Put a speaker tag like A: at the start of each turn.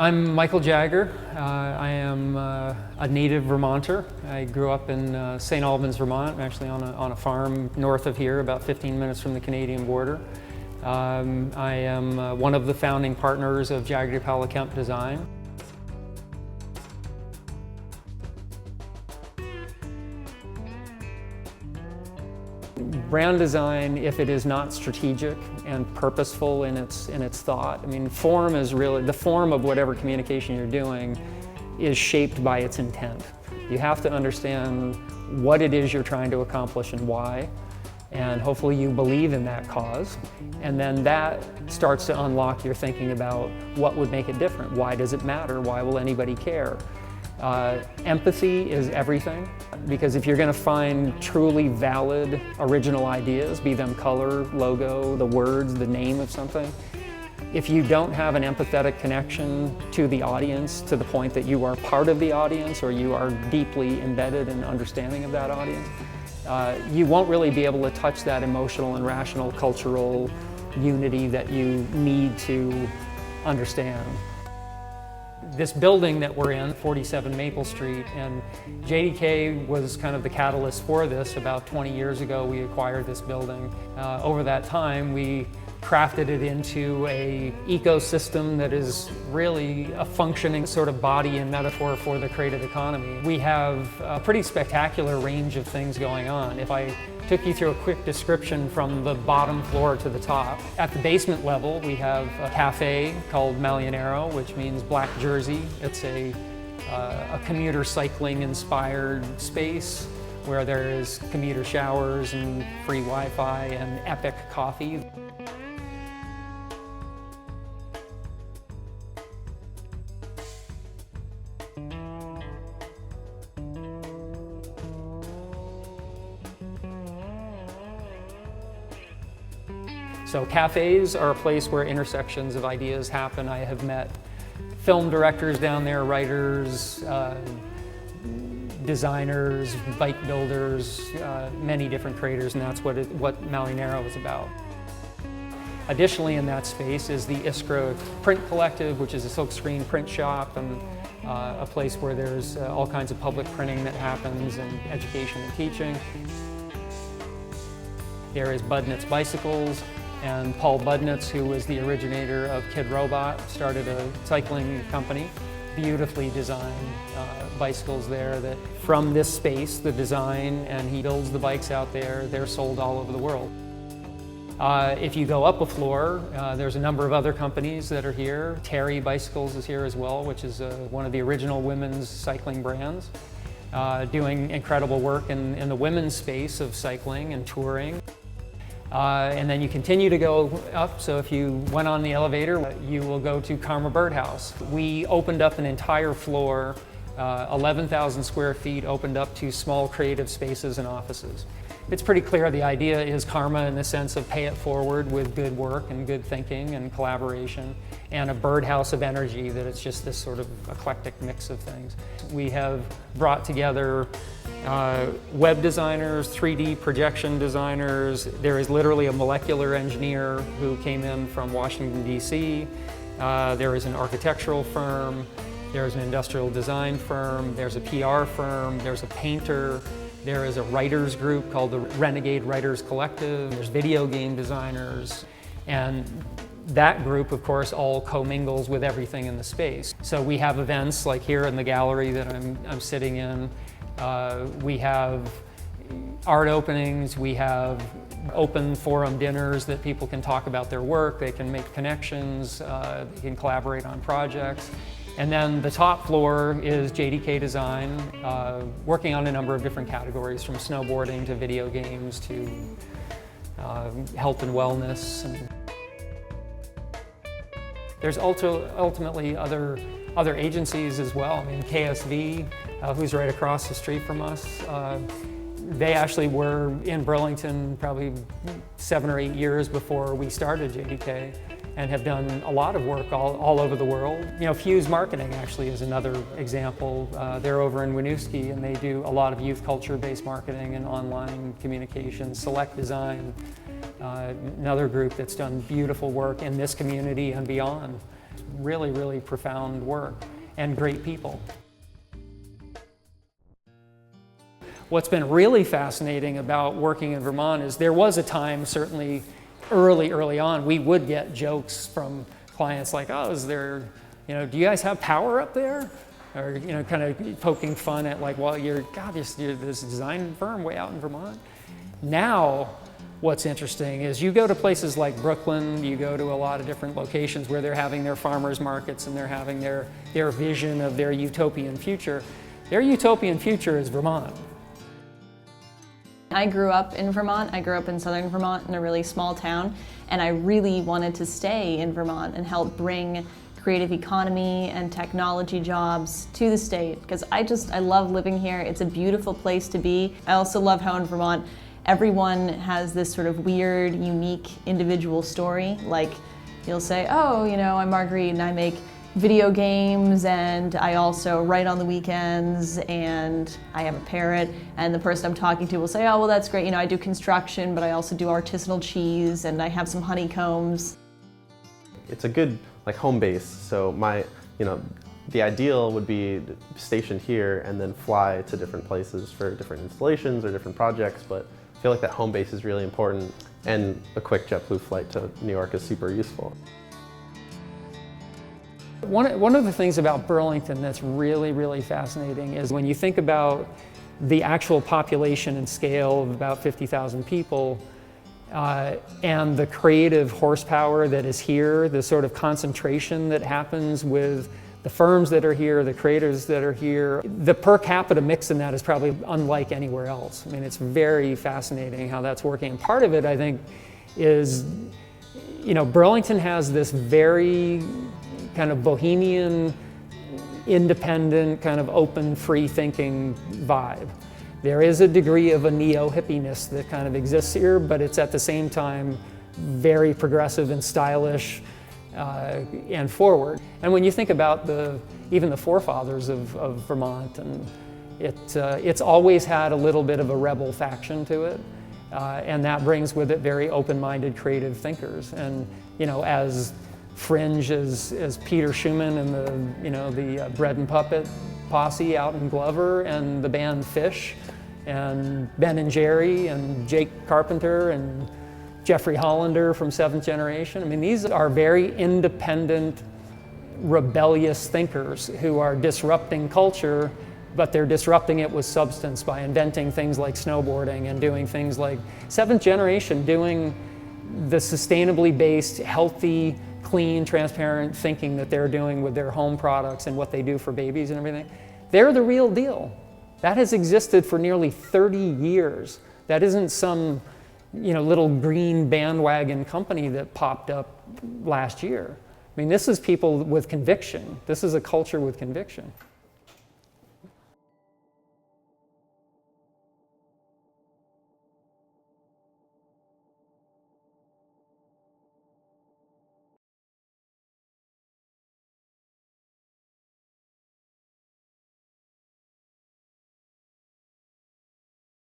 A: I'm Michael Jagger. I am a native Vermonter. I grew up in St. Albans, Vermont. I'm actually on a farm north of here, about 15 minutes from the Canadian border. I am one of the founding partners of JDK Design. Brand design, if it is not strategic and purposeful in its thought, I mean, form is really, the form of whatever communication you're doing is shaped by its intent. You have to understand what it is you're trying to accomplish and why, and hopefully you believe in that cause, and then that starts to unlock your thinking about what would make it different. Why does it matter? Why will anybody care? Empathy is everything, because if you're going to find truly valid original ideas, be them color, logo, the words, the name of something, if you don't have an empathetic connection to the audience to the point that you are part of the audience or you are deeply embedded in understanding of that audience, you won't really be able to touch that emotional and rational cultural unity that you need to understand. This building that we're in, 47 Maple Street, and JDK was kind of the catalyst for this. About 20 years ago, we acquired this building. Over that time, we crafted it into an ecosystem that is really a functioning sort of body and metaphor for the creative economy. We have a pretty spectacular range of things going on. If I took you through a quick description from the bottom floor to the top. At the basement level, we have a cafe called Malionero, which means black jersey. It's a commuter cycling inspired space where there is commuter showers and free Wi-Fi and epic coffee. So cafes are a place where intersections of ideas happen. I have met film directors down there, writers, designers, bike builders, many different creators, and that's what Malionero is about. Additionally, in that space is the Iskra Print Collective, which is a silkscreen print shop and a place where there's all kinds of public printing that happens and education and teaching. There is Budnitz Bicycles, and Paul Budnitz, who was the originator of Kid Robot, started a cycling company. Beautifully designed bicycles there that from this space, the design, and he builds the bikes out there, they're sold all over the world. If you go up a floor, there's a number of other companies that are here. Terry Bicycles is here as well, which is one of the original women's cycling brands, doing incredible work in the women's space of cycling and touring. And then you continue to go up, so if you went on the elevator, you will go to Karma Birdhouse. We opened up an entire floor, 11,000 square feet, opened up to small creative spaces and offices. It's pretty clear the idea is karma in the sense of pay it forward with good work and good thinking and collaboration, and a birdhouse of energy, that it's just this sort of eclectic mix of things. We have brought together web designers, 3D projection designers. There is literally a molecular engineer who came in from Washington, D.C. There is an architectural firm. There's an industrial design firm. There's a PR firm. There's a painter. There is a writers group called the Renegade Writers Collective. There's video game designers. And that group, of course, all commingles with everything in the space. So we have events like here in the gallery that I'm sitting in. We have art openings, we have open forum dinners that people can talk about their work, they can make connections, they can collaborate on projects. And then the top floor is JDK Design, working on a number of different categories, from snowboarding to video games to health and wellness. And there's ultimately other agencies as well. I mean, KSV, who's right across the street from us, they actually were in Burlington probably 7 or 8 years before we started JDK, and have done a lot of work all over the world. You know, Fuse Marketing actually is another example. They're over in Winooski, and they do a lot of youth culture-based marketing and online communications. Select Design, another group that's done beautiful work in this community and beyond. really, really profound work and great people. What's been really fascinating about working in Vermont is there was a time, certainly early on, we would get jokes from clients like, oh, is there, do you guys have power up there? Or, kind of poking fun at like, well, you're this design firm way out in Vermont. Now, what's interesting is you go to places like Brooklyn, you go to a lot of different locations where they're having their farmers markets and they're having their vision of their utopian future. Their utopian future is Vermont.
B: I grew up in Vermont. I grew up in southern Vermont in a really small town, and I really wanted to stay in Vermont and help bring creative economy and technology jobs to the state, because I love living here. It's a beautiful place to be. I also love how in Vermont everyone has this sort of weird, unique, individual story. Like, you'll say, oh, I'm Marguerite and I make video games and I also write on the weekends and I have a parrot, and the person I'm talking to will say, oh, well, that's great, I do construction, but I also do artisanal cheese and I have some honeycombs.
C: It's a good home base, so the ideal would be stationed here and then fly to different places for different installations or different projects, but I feel like that home base is really important, and a quick JetBlue flight to New York is super useful.
A: One of the things about Burlington that's really, really fascinating is when you think about the actual population and scale of about 50,000 people, and the creative horsepower that is here, the sort of concentration that happens with the firms that are here, the creators that are here. The per capita mix in that is probably unlike anywhere else. I mean, it's very fascinating how that's working. And part of it, I think, is, Burlington has this very kind of bohemian, independent, kind of open, free-thinking vibe. There is a degree of a neo-hippiness that kind of exists here, but it's at the same time very progressive and stylish and forward. And when you think about even the forefathers of Vermont, and it's always had a little bit of a rebel faction to it, and that brings with it very open-minded, creative thinkers. And as fringe as Peter Schumann and the Bread and Puppet posse out in Glover, and the band Fish, and Ben and Jerry, and Jake Carpenter, and Jeffrey Hollander from Seventh Generation. I mean, these are very independent, rebellious thinkers who are disrupting culture, but they're disrupting it with substance by inventing things like snowboarding and doing things like Seventh Generation, doing the sustainably based, healthy, clean, transparent thinking that they're doing with their home products and what they do for babies and everything. They're the real deal. That has existed for nearly 30 years. That isn't some little green bandwagon company that popped up last year. I mean, this is people with conviction. This is a culture with conviction.